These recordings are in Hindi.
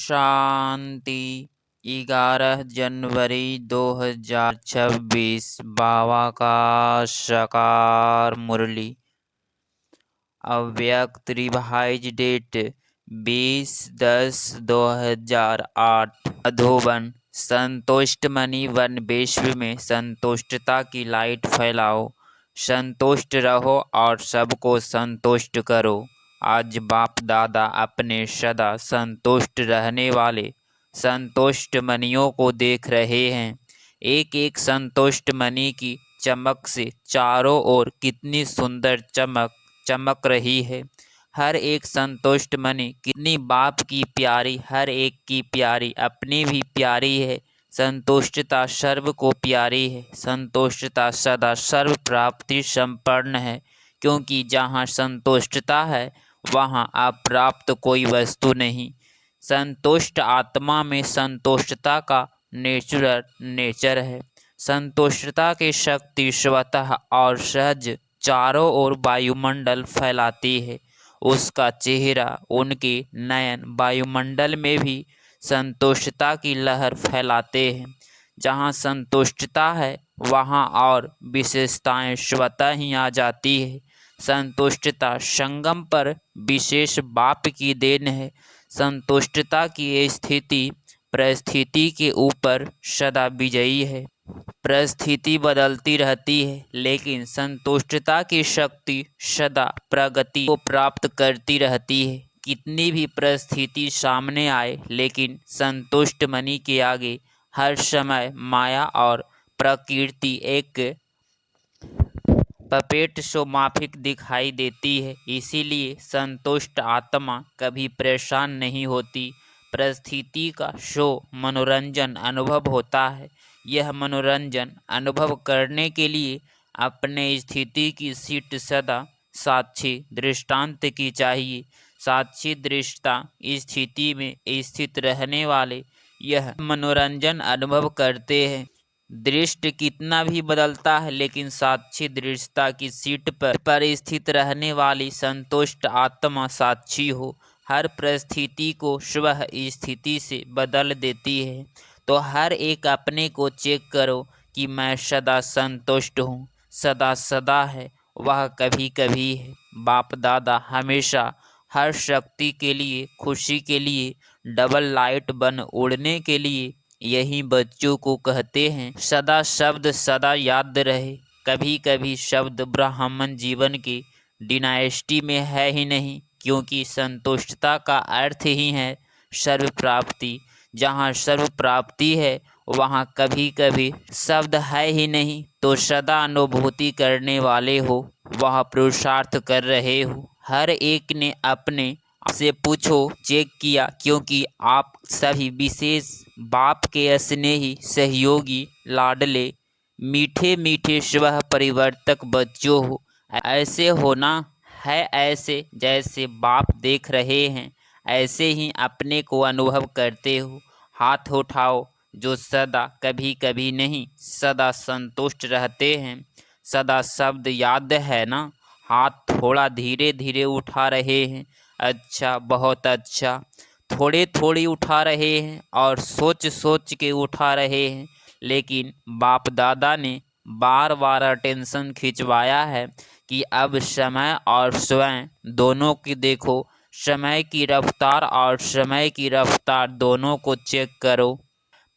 शांति। 11 जनवरी 2026 बाबा का साकार मुरली। अव्यक्त रिवाइज डेट 20/10/2008। अधोवन संतुष्ट मनी वन विश्व में संतुष्टता की लाइट फैलाओ। संतुष्ट रहो और सबको संतुष्ट करो। आज बाप दादा अपने सदा संतुष्ट रहने वाले संतुष्ट मनियों को देख रहे हैं। एक एक संतुष्ट मणि की चमक से चारों ओर कितनी सुंदर चमक रही है। हर एक संतुष्ट मणि कितनी बाप की प्यारी, हर एक की प्यारी, अपनी भी प्यारी है। संतुष्टता सर्व को प्यारी है। संतुष्टता सदा सर्व प्राप्ति संपन्न है, क्योंकि जहाँ संतुष्टता है वहाँ अप्राप्त कोई वस्तु नहीं। संतुष्ट आत्मा में संतुष्टता का नेचर है। संतुष्टता की शक्ति स्वतः और सहज चारों ओर वायुमंडल फैलाती है। उसका चेहरा, उनके नयन वायुमंडल में भी संतुष्टता की लहर फैलाते हैं। जहाँ संतुष्टता है वहाँ और विशेषताएं स्वतः ही आ जाती है। संतुष्टता संगम पर विशेष बाप की देन है। संतुष्टता की स्थिति परिस्थिति के ऊपर सदा विजयी है। परिस्थिति बदलती रहती है, लेकिन संतुष्टता की शक्ति सदा प्रगति को प्राप्त करती रहती है। कितनी भी परिस्थिति सामने आए, लेकिन संतुष्ट मनी के आगे हर समय माया और प्रकृति एक पपेट शो माफिक दिखाई देती है। इसीलिए संतुष्ट आत्मा कभी परेशान नहीं होती। परिस्थिति का शो मनोरंजन अनुभव होता है। यह मनोरंजन अनुभव करने के लिए अपने स्थिति की सीट सदा साक्षी दृष्टांत की चाहिए। साक्षी दृष्टा स्थिति में स्थित रहने वाले यह मनोरंजन अनुभव करते हैं। दृष्ट कितना भी बदलता है, लेकिन साक्षी दृष्टा की सीट पर स्थित रहने वाली संतुष्ट आत्मा साक्षी हो हर परिस्थिति को स्वह स्थिति से बदल देती है। तो हर एक अपने को चेक करो कि मैं सदा संतुष्ट हूँ। सदा सदा है, वह कभी कभी है। बाप दादा हमेशा हर शक्ति के लिए, खुशी के लिए, डबल लाइट बन उड़ने के लिए यही बच्चों को कहते हैं। सदा शब्द सदा याद रहे। कभी कभी शब्द ब्राह्मण जीवन की डिनाइस्टी में है ही नहीं, क्योंकि संतुष्टता का अर्थ ही है सर्व प्राप्ति। जहाँ सर्व प्राप्ति है वहाँ कभी कभी शब्द है ही नहीं। तो सदा अनुभूति करने वाले हो, वह पुरुषार्थ कर रहे हो। हर एक ने अपने से पूछो, चेक किया, क्योंकि आप सभी विशेष बाप के स्नेही सहयोगी लाडले मीठे मीठे स्व परिवर्तक बच्चों हो। ऐसे होना है, ऐसे जैसे बाप देख रहे हैं ऐसे ही अपने को अनुभव करते हो। हाथ उठाओ जो सदा कभी कभी नहीं सदा संतुष्ट रहते हैं। सदा शब्द याद है ना? हाथ थोड़ा धीरे धीरे उठा रहे हैं। अच्छा, बहुत अच्छा। थोड़े थोड़ी उठा रहे हैं और सोच सोच के उठा रहे हैं, लेकिन बाप दादा ने बार बार अटेंशन खिंचवाया है कि अब समय और स्वयं दोनों की देखो। समय की रफ्तार और समय की रफ्तार दोनों को चेक करो।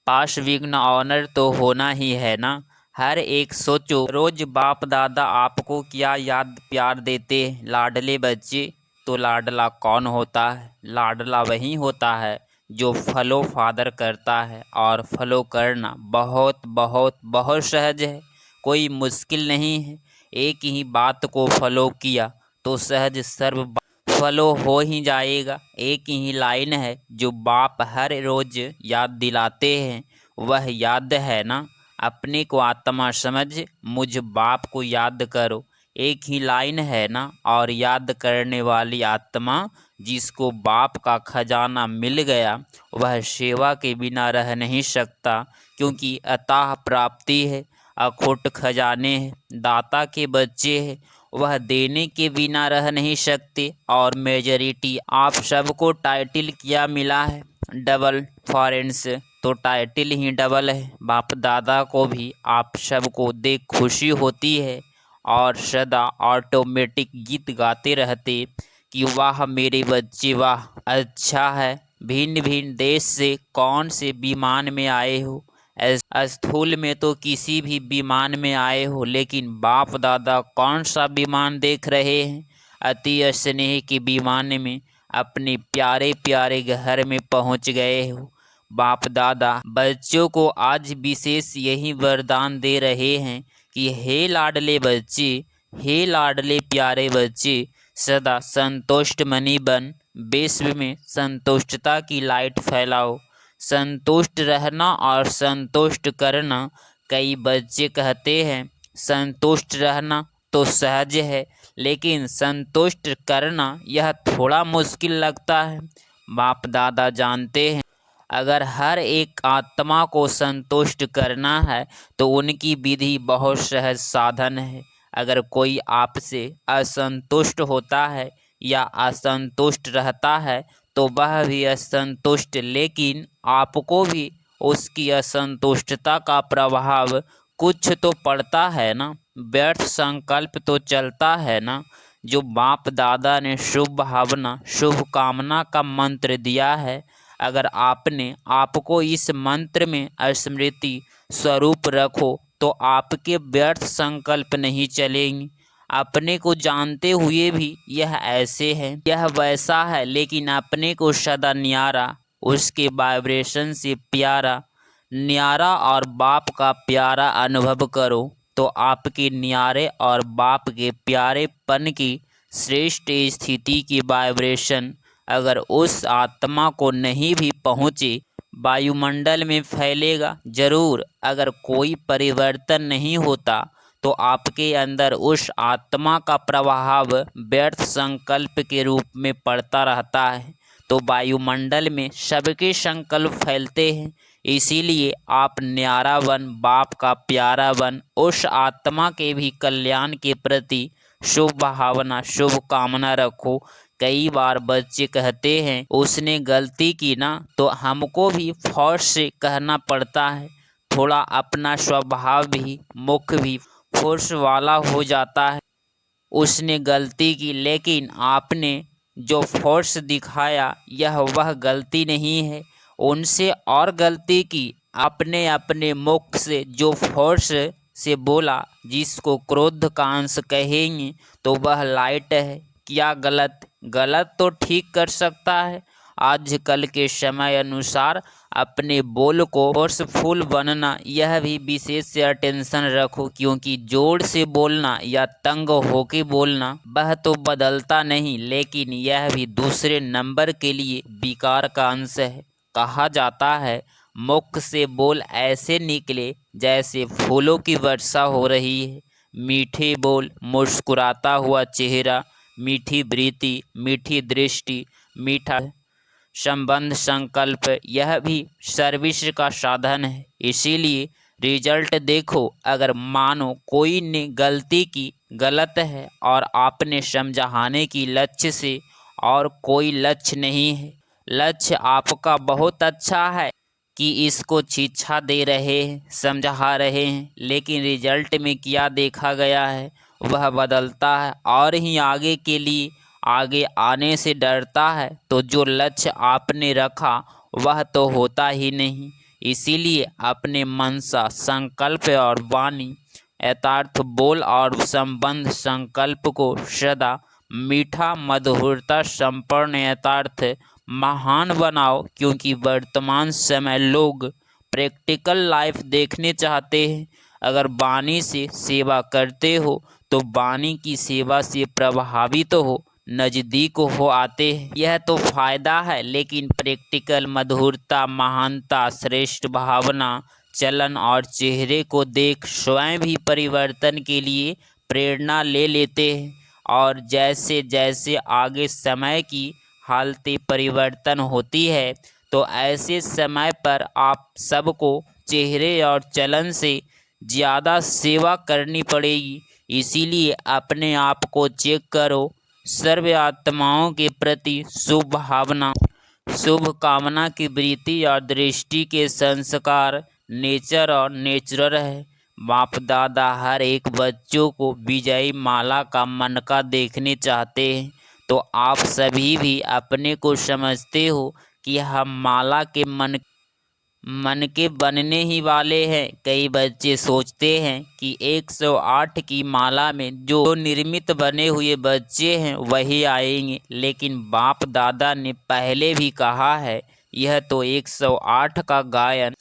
पास विघ्न ऑनर तो होना ही है ना। हर एक सोचो, रोज बाप दादा आपको क्या याद प्यार देते हैं। लाडले बच्चे, तो लाडला कौन होता है? लाडला वही होता है जो फॉलो फादर करता है, और फॉलो करना बहुत बहुत बहुत सहज है। कोई मुश्किल नहीं है। एक ही बात को फॉलो किया तो सहज सर्व फॉलो हो ही जाएगा। एक ही लाइन है जो बाप हर रोज याद दिलाते हैं, वह याद है ना? अपने को आत्मा समझ मुझ बाप को याद करो। एक ही लाइन है ना? और याद करने वाली आत्मा जिसको बाप का खजाना मिल गया, वह सेवा के बिना रह नहीं सकता, क्योंकि अतः प्राप्ति है, अखोट खजाने हैं, दाता के बच्चे हैं, वह देने के बिना रह नहीं सकते। और मेजॉरिटी आप सबको टाइटल क्या मिला है? डबल फॉरेंस तो टाइटल ही डबल है। बाप दादा को भी आप सबको देख खुशी होती है और सदा ऑटोमेटिक गीत गाते रहते कि वाह मेरे बच्चे वाह। अच्छा है, भिन्न भिन्न देश से कौन से विमान में आए हो? स्थूल में तो किसी भी विमान में आए हो, लेकिन बाप दादा कौन सा विमान देख रहे हैं? अति स्नेह के विमान में अपने प्यारे प्यारे घर में पहुंच गए हो। बाप दादा बच्चों को आज विशेष यही वरदान दे रहे हैं कि हे लाडले बच्चे, हे लाडले प्यारे बच्चे, सदा संतुष्ट मनी बन विश्व में संतुष्टता की लाइट फैलाओ। संतुष्ट रहना और संतुष्ट करना, कई बच्चे कहते हैं संतुष्ट रहना तो सहज है, लेकिन संतुष्ट करना यह थोड़ा मुश्किल लगता है। बाप दादा जानते हैं अगर हर एक आत्मा को संतुष्ट करना है तो उनकी विधि बहुत सहज साधन है। अगर कोई आपसे असंतुष्ट होता है या असंतुष्ट रहता है तो वह भी असंतुष्ट, लेकिन आपको भी उसकी असंतुष्टता का प्रभाव कुछ तो पड़ता है ना, व्यर्थ संकल्प तो चलता है ना। जो बाप दादा ने शुभ भावना शुभ कामना का मंत्र दिया है, अगर आपने आपको इस मंत्र में स्मृति स्वरूप रखो तो आपके व्यर्थ संकल्प नहीं चलेंगे। अपने को जानते हुए भी यह ऐसे है, यह वैसा है, लेकिन अपने को सदा न्यारा, उसके वाइब्रेशन से प्यारा न्यारा और बाप का प्यारा अनुभव करो तो आपके न्यारे और बाप के प्यारेपन की श्रेष्ठ स्थिति की वाइब्रेशन अगर उस आत्मा को नहीं भी पहुँचे, वायुमंडल में फैलेगा जरूर। अगर कोई परिवर्तन नहीं होता तो आपके अंदर उस आत्मा का प्रभाव व्यर्थ संकल्प के रूप में पड़ता रहता है, तो वायुमंडल में सबके संकल्प फैलते हैं। इसीलिए आप न्यारा बन, बाप का प्यारा बन, उस आत्मा के भी कल्याण के प्रति शुभ भावना शुभ कामना रखो। कई बार बच्चे कहते हैं उसने गलती की ना, तो हमको भी फौज से कहना पड़ता है, थोड़ा अपना स्वभाव भी मुख भी फोर्स वाला हो जाता है। उसने गलती की, लेकिन आपने जो फोर्स दिखाया यह वह गलती नहीं है, उनसे और गलती की। आपने अपने मुख से जो फोर्स से बोला, जिसको क्रोध का अंश कहेंगे, तो वह लाइट है। क्या गलत? गलत तो ठीक कर सकता है। आजकल के समय अनुसार अपने बोल को फोर्सफुल बनना, यह भी विशेष अटेंशन रखो, क्योंकि जोर से बोलना या तंग होके बोलना वह तो बदलता नहीं, लेकिन यह भी दूसरे नंबर के लिए विकार का अंश है। कहा जाता है मुख से बोल ऐसे निकले जैसे फूलों की वर्षा हो रही है। मीठे बोल, मुस्कुराता हुआ चेहरा, मीठी प्रीति, मीठी दृष्टि, मीठा संबंध संकल्प, यह भी सर्विस का साधन है। इसीलिए रिजल्ट देखो, अगर मानो कोई ने गलती की, गलत है, और आपने समझाने की लक्ष्य से और कोई लक्ष्य नहीं है, लक्ष्य आपका बहुत अच्छा है कि इसको शिक्षा दे रहे हैं, समझा रहे हैं, लेकिन रिजल्ट में क्या देखा गया है वह बदलता है और ही आगे के लिए आगे आने से डरता है, तो जो लक्ष्य आपने रखा वह तो होता ही नहीं। इसीलिए अपने मनसा संकल्प और वाणी यथार्थ बोल और संबंध संकल्प को सदा मीठा मधुरता संपन्न यथार्थ महान बनाओ, क्योंकि वर्तमान समय लोग प्रैक्टिकल लाइफ देखने चाहते हैं। अगर वाणी से सेवा करते हो तो वाणी की सेवा से प्रभावित हो, नज़दीक हो आते हैं, यह तो फायदा है। लेकिन प्रैक्टिकल मधुरता, महानता, श्रेष्ठ भावना, चलन और चेहरे को देख स्वयं भी परिवर्तन के लिए प्रेरणा ले लेते हैं। और जैसे जैसे आगे समय की हालतें परिवर्तन होती है, तो ऐसे समय पर आप सबको चेहरे और चलन से ज़्यादा सेवा करनी पड़ेगी। इसीलिए अपने आप को चेक करो, सर्व आत्माओं के प्रति शुभ भावना शुभ कामना की वृत्ति और दृष्टि के संस्कार नेचर और नेचुरल है। बाप दादा हर एक बच्चों को विजयी माला का मनका देखने चाहते हैं। तो आप सभी भी अपने को समझते हो कि हम माला के मन के बनने ही वाले हैं। कई बच्चे सोचते हैं कि 108 की माला में जो निर्मित बने हुए बच्चे हैं वही आएंगे, लेकिन बाप दादा ने पहले भी कहा है यह तो 108 का गायन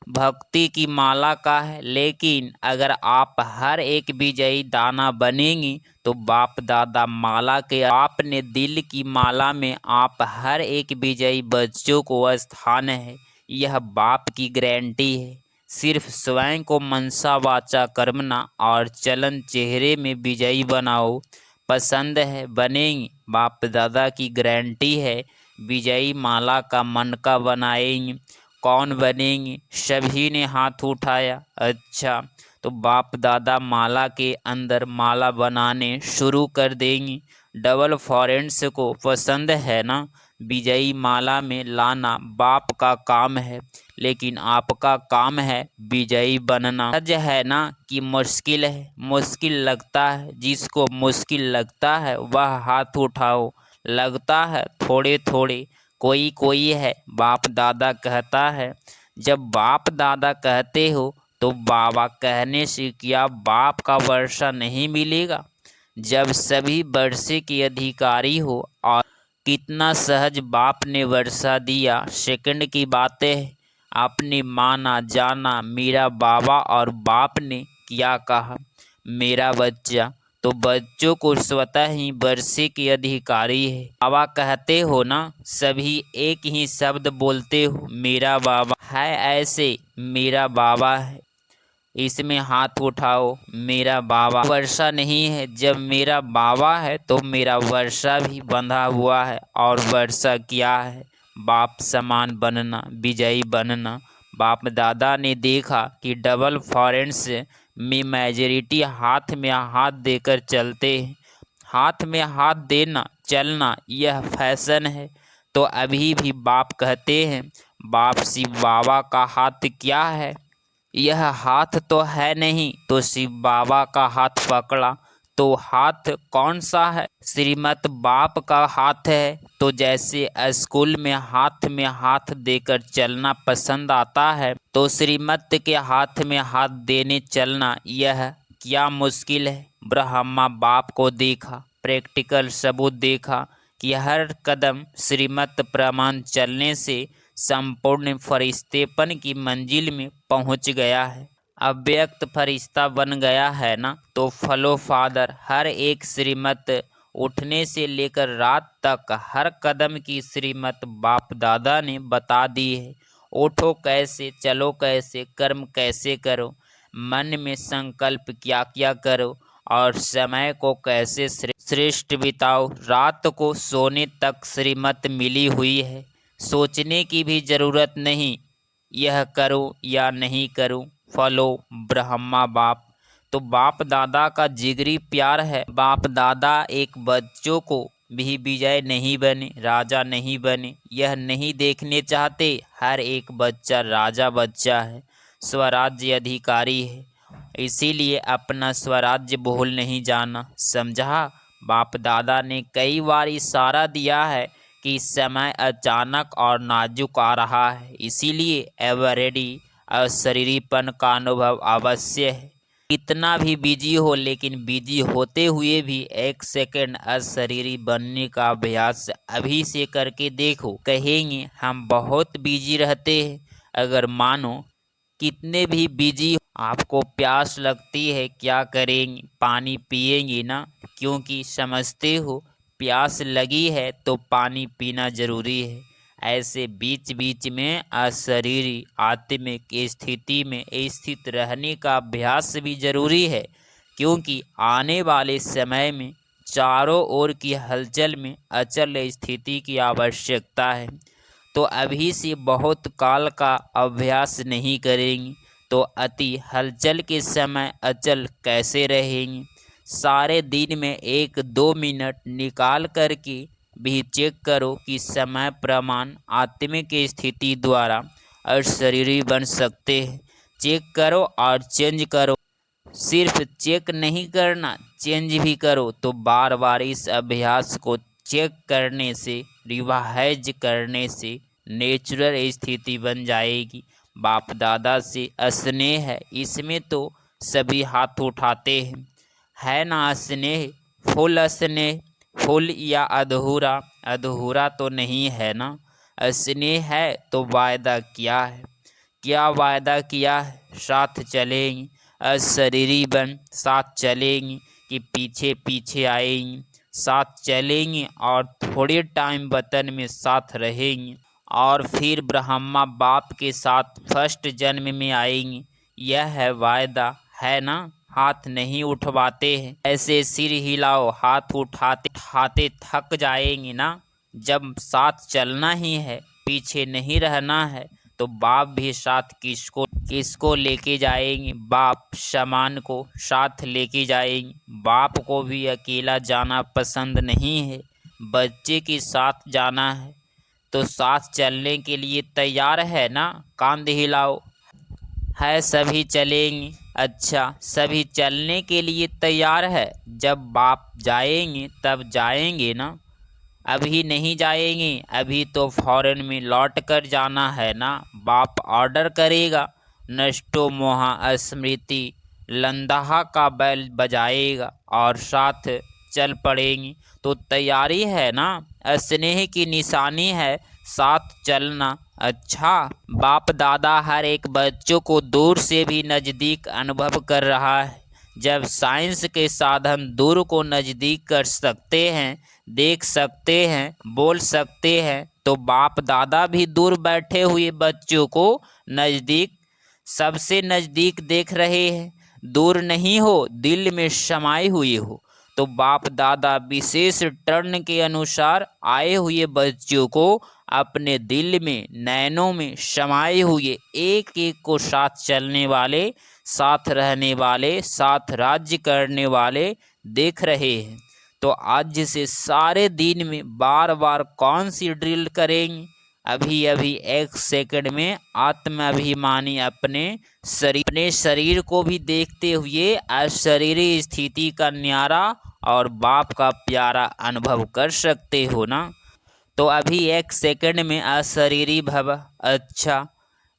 भक्ति की माला का है। लेकिन अगर आप हर एक विजयी दाना बनेंगे तो बाप दादा माला के आपने दिल की माला में आप हर एक विजयी बच्चों को स्थान है। यह बाप की गारंटी है। सिर्फ स्वयं को मनसा वाचा कर्मणा और चलन चेहरे में विजयी बनाओ। पसंद है बनेंगे, बाप दादा की गारंटी है। विजयी माला का मनका बनाएंगे। कौन बनेंगे? सभी ने हाथ उठाया। अच्छा, तो बाप दादा माला के अंदर माला बनाने शुरू कर देंगे। डबल फॉरेंस को पसंद है ना? विजयी माला में लाना बाप का काम है, लेकिन आपका काम है विजयी बनना। सच है ना कि मुश्किल है? मुश्किल लगता है? जिसको मुश्किल लगता है वह हाथ उठाओ। लगता है थोड़े थोड़े, कोई कोई है। बाप दादा कहता है, जब बाप दादा कहते हो तो बाबा कहने से क्या बाप का वर्षा नहीं मिलेगा? जब सभी वर्षे के अधिकारी हो और कितना सहज बाप ने वर्षा दिया। सेकंड की बातें है। आपने माना जाना मेरा बाबा और बाप ने क्या कहा, मेरा बच्चा। तो बच्चों को स्वतः ही वर्षे के अधिकारी है। बाबा कहते हो ना, सभी एक ही शब्द बोलते हो, मेरा बाबा है। ऐसे मेरा बाबा है, इसमें हाथ उठाओ। मेरा बाबा वर्षा नहीं है। जब मेरा बाबा है तो मेरा वर्षा भी बंधा हुआ है। और वर्षा क्या है? बाप समान बनना, विजयी बनना। बाप दादा ने देखा कि डबल फॉरेंस में मेजॉरिटी हाथ में हाथ देकर चलते हैं। हाथ में हाथ देना चलना यह फैशन है। तो अभी भी बाप कहते हैं, बाप शिव बाबा का हाथ क्या है? यह हाथ तो है नहीं। तो शिव बाबा का हाथ पकड़ा तो हाथ कौन सा है? श्रीमत बाप का हाथ है। तो जैसे स्कूल में हाथ देकर चलना पसंद आता है, तो श्रीमत के हाथ में हाथ देने चलना यह क्या मुश्किल है? ब्रह्मा बाप को देखा, प्रैक्टिकल सबूत देखा कि हर कदम श्रीमत प्रमाण चलने से संपूर्ण फरिश्तेपन की मंजिल में पहुंच गया है। अव्यक्त फरिश्ता बन गया है ना? तो फॉलो फादर हर एक श्रीमत उठने से लेकर रात तक हर कदम की श्रीमत बाप दादा ने बता दी है। उठो कैसे, चलो कैसे, कर्म कैसे करो, मन में संकल्प क्या क्या करो, और समय को कैसे श्रेष्ठ बिताओ। रात को सोने तक श्रीमत मिली हुई है। सोचने की भी जरूरत नहीं, यह करूं या नहीं करूं। फॉलो ब्रह्मा बाप। तो बाप दादा का जिगरी प्यार है। बाप दादा एक बच्चों को भी विजय नहीं बने, राजा नहीं बने, यह नहीं देखने चाहते। हर एक बच्चा राजा बच्चा है, स्वराज्य अधिकारी है। इसीलिए अपना स्वराज्य भूल नहीं जाना, समझा? बाप दादा ने कई बार इशारा दिया है कि समय अचानक और नाजुक आ रहा है, इसीलिए एवर रेडी। अशरीरीपन का अनुभव अवश्य है। कितना भी बिजी हो, लेकिन बिजी होते हुए भी एक सेकंड अशरीरी बनने का अभ्यास अभी से करके देखो। कहेंगे हम बहुत बिजी रहते हैं। अगर मानो कितने भी बिजी, आपको प्यास लगती है, क्या करेंगे? पानी पिएंगे ना, क्योंकि समझते हो प्यास लगी है तो पानी पीना जरूरी है। ऐसे बीच बीच में अशरीरी आत्मिक स्थिति में स्थित रहने का अभ्यास भी जरूरी है, क्योंकि आने वाले समय में चारों ओर की हलचल में अचल स्थिति की आवश्यकता है। तो अभी से बहुत काल का अभ्यास नहीं करेंगे तो अति हलचल के समय अचल कैसे रहेंगे? सारे दिन में 1-2 मिनट निकाल करके भी चेक करो कि समय प्रमाण आत्मिक स्थिति द्वारा अशरीरी बन सकते हैं। चेक करो और चेंज करो। सिर्फ चेक नहीं करना, चेंज भी करो। तो बार बार इस अभ्यास को चेक करने से, रिवाइज करने से नेचुरल स्थिति बन जाएगी। बाप दादा से स्नेह है, इसमें तो सभी हाथ उठाते हैं। है ना स्नेह? फुल स्नेह, फुल या अधूरा? अधूरा तो नहीं है ना। स्नेह है तो वायदा क्या है? क्या वायदा किया है? साथ चलेंगे, अशरीरी बन साथ चलेंगे कि पीछे पीछे आएंगे? साथ चलेंगे और थोड़े टाइम वतन में साथ रहेंगे और फिर ब्रह्मा बाप के साथ फर्स्ट जन्म में आएंगे। यह है वायदा, है ना? हाथ नहीं उठवाते हैं, ऐसे सिर हिलाओ। हाथ उठाते उठाते थक जाएंगे ना। जब साथ चलना ही है, पीछे नहीं रहना है, तो बाप भी साथ किसको किसको लेके जाएंगे? बाप सामान को साथ लेके जाएंगे। बाप को भी अकेला जाना पसंद नहीं है, बच्चे के साथ जाना है। तो साथ चलने के लिए तैयार है ना? कांध हिलाओ। है सभी चलेंगे? अच्छा, सभी चलने के लिए तैयार है। जब बाप जाएंगे तब जाएंगे ना, अभी नहीं जाएंगे। अभी तो फौरन में लौट कर जाना है ना। बाप ऑर्डर करेगा, नष्टो मोहा स्मृति, लंदहा का बैल बजाएगा और साथ चल पड़ेंगे। तो तैयारी है ना। स्नेह की निशानी है साथ चलना। अच्छा, बाप दादा हर एक बच्चों को दूर से भी नज़दीक अनुभव कर रहा है। जब साइंस के साधन दूर को नज़दीक कर सकते हैं, देख सकते हैं, बोल सकते हैं, तो बाप दादा भी दूर बैठे हुए बच्चों को नज़दीक, सबसे नज़दीक देख रहे हैं। दूर नहीं हो, दिल में समाये हुए हो। तो बाप दादा विशेष टर्न के अनुसार आए हुए बच्चों को अपने दिल में, नैनों में समाये हुए, एक एक को साथ चलने वाले, साथ रहने वाले, साथ राज्य करने वाले देख रहे हैं। तो आज से सारे दिन में बार बार कौन सी ड्रिल करेंगे? अभी अभी एक सेकंड में आत्माभिमानी अपने शरीर को भी देखते हुए अशरीरी स्थिति का न्यारा और बाप का प्यारा अनुभव कर सकते हो ना। तो अभी एक सेकंड में अशरीरी भव। अच्छा,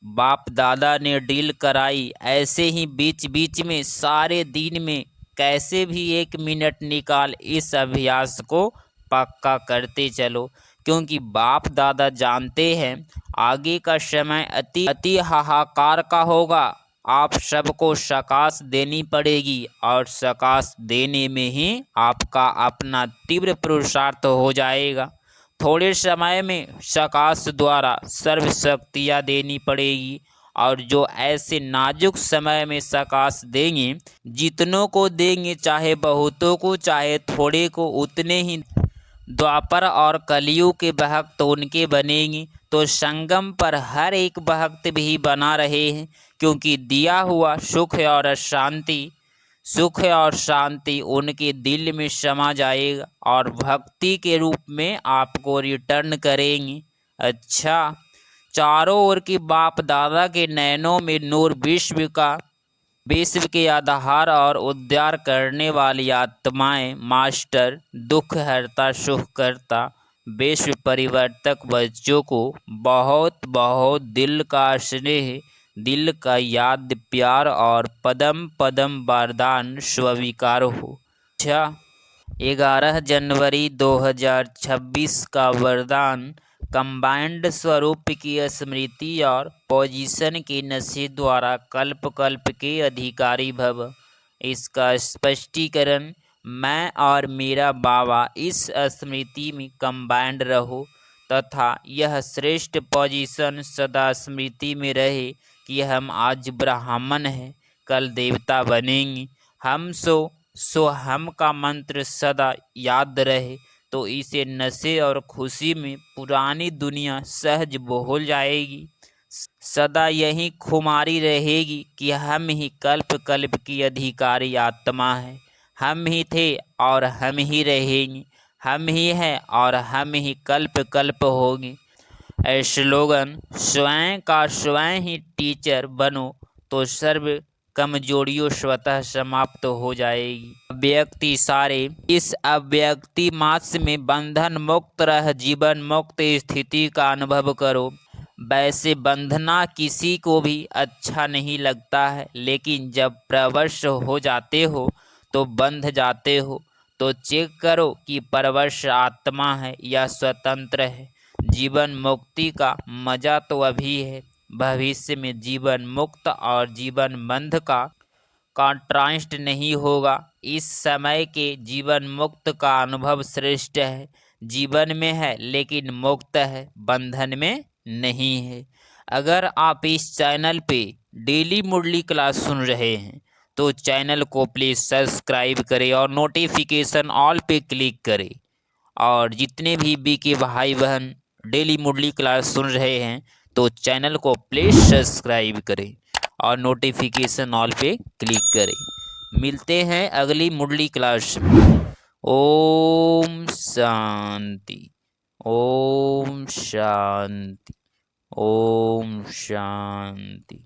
बाप दादा ने डील कराई। ऐसे ही बीच बीच में सारे दिन में कैसे भी 1 मिनट निकाल इस अभ्यास को पक्का करते चलो, क्योंकि बाप दादा जानते हैं आगे का समय अति अति हाहाकार का होगा। आप सबको सकाश देनी पड़ेगी और सकाश देने में ही आपका अपना तीव्र पुरुषार्थ हो जाएगा। थोड़े समय में सकाश द्वारा सर्व शक्तियाँ देनी पड़ेगी, और जो ऐसे नाजुक समय में सकाश देंगे, जितनों को देंगे, चाहे बहुतों को चाहे थोड़े को, उतने ही द्वापर और कलयुग के भक्त उनके बनेंगे। तो संगम पर हर एक भक्त भी बना रहे हैं, क्योंकि दिया हुआ सुख और शांति उनके दिल में समा जाएगा और भक्ति के रूप में आपको रिटर्न करेंगे। अच्छा, चारों ओर की बाप दादा के नैनों में नूर, विश्व के आधार और उद्धार करने वाली आत्माएं, मास्टर, दुख हरता, सुख करता, विश्व परिवर्तक बच्चों को बहुत बहुत दिल का स्नेह, दिल का याद, प्यार और पदम पदम वरदान स्वीकार हो। अच्छा, 11 जनवरी 2026 का वरदान कंबाइंड स्वरूप की स्मृति और पोजीशन के नशे द्वारा कल्प कल्प के अधिकारी भव। इसका स्पष्टीकरण, मैं और मेरा बाबा इस स्मृति में कंबाइंड रहो तथा यह श्रेष्ठ पोजीशन सदा स्मृति में रहे कि हम आज ब्राह्मण हैं, कल देवता बनेंगे। हम सो हम का मंत्र सदा याद रहे, तो इसे नशे और खुशी में पुरानी दुनिया सहज भूल जाएगी। सदा यही खुमारी रहेगी कि हम ही कल्प कल्प की अधिकारी आत्मा है। हम ही थे और हम ही रहेंगे। हम ही हैं और हम ही कल्प कल्प होंगे। स्लोगन, स्वयं का स्वयं ही टीचर बनो तो सर्व कमजोरियों स्वतः समाप्त हो जाएगी। व्यक्ति सारे इस अव्यक्ति मास में बंधन मुक्त रह जीवन मुक्त स्थिति का अनुभव करो। वैसे बंधना किसी को भी अच्छा नहीं लगता है, लेकिन जब प्रवश हो जाते हो तो बंध जाते हो। तो चेक करो कि परवश आत्मा है या स्वतंत्र है। जीवन मुक्ति का मजा तो अभी है, भविष्य में जीवन मुक्त और जीवन बंध का कॉन्ट्रास्ट नहीं होगा। इस समय के जीवन मुक्त का अनुभव श्रेष्ठ है। जीवन में है लेकिन मुक्त है, बंधन में नहीं है। अगर आप इस चैनल पे डेली मुरली क्लास सुन रहे हैं तो चैनल को प्लीज़ सब्सक्राइब करें और नोटिफिकेशन ऑल पे क्लिक करें। और जितने भी बीके भाई बहन डेली मुरली क्लास सुन रहे हैं तो चैनल को प्लीज़ सब्सक्राइब करें और नोटिफिकेशन ऑल पे क्लिक करें। मिलते हैं अगली मुरली क्लास में। ओम शांति। ओम शांति। ओम शांति।